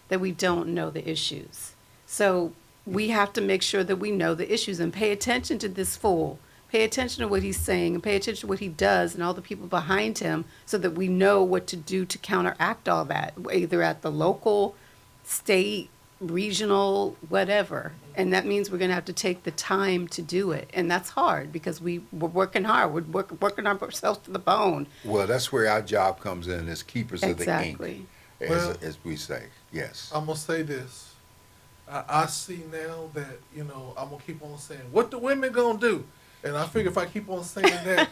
that we don't know the issues. So we have to make sure that we know the issues and pay attention to this fool. Pay attention to what he's saying and pay attention to what he does and all the people behind him so that we know what to do to counteract all that, either at the local, state, regional, whatever. And that means we're going to have to take the time to do it. And that's hard because we're working hard. We're working ourselves to the bone. Well, that's where our job comes in as keepers of the Exactly. ink, Well, as we say. Yes. I'm gonna say this. I see now that I'm gonna keep on saying, "What the women gonna do?" And I figure if I keep on saying that,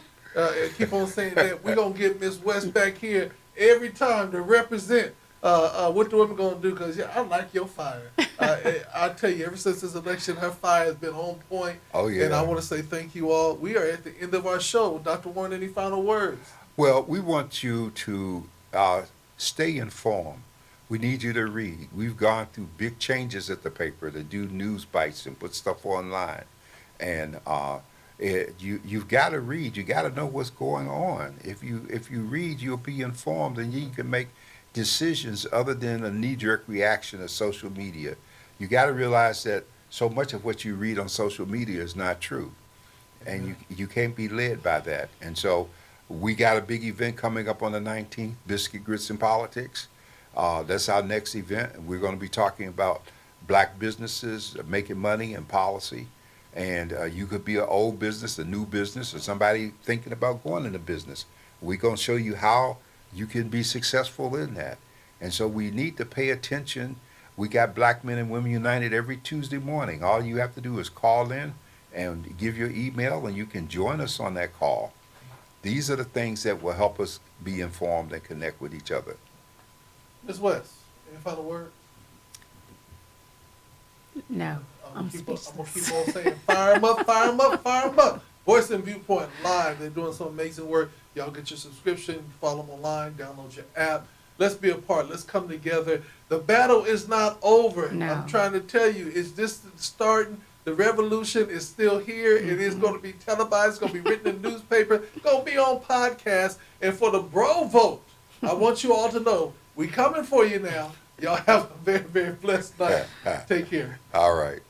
we're gonna get Miss West back here every time to represent what the women gonna do. Because I like your fire. I tell you, ever since this election, her fire has been on point. Oh, yeah. And I want to say thank you all. We are at the end of our show. Dr. Warren, any final words? Well, we want you to stay informed. We need you to read. We've gone through big changes at the paper to do news bites and put stuff online. And you've got to read. You got to know what's going on. If you read, you'll be informed, and you can make decisions other than a knee-jerk reaction to social media. You got to realize that so much of what you read on social media is not true, and you can't be led by that. And so we got a big event coming up on the 19th, Biscuit Grits and Politics. That's our next event. We're going to be talking about black businesses making money and policy. And you could be an old business, a new business, or somebody thinking about going into business. We're going to show you how you can be successful in that. And so we need to pay attention. We got Black Men and Women United every Tuesday morning. All you have to do is call in and give your email, and you can join us on that call. These are the things that will help us be informed and connect with each other. Ms. West, any final word? No, I'm I'm gonna speechless. keep on saying, fire 'em up, fire 'em up, fire 'em up. Voice and Viewpoint live. They're doing some amazing work. Y'all get your subscription, follow them online, download your app. Let's be a part. Let's come together. The battle is not over. No. I'm trying to tell you, it's just starting. The revolution is still here. It is going to be televised. It's going to be written in the newspaper. It's going to be on podcast. And for the bro vote, I want you all to know, we coming for you now. Y'all have a very, very blessed night. Take care. All right.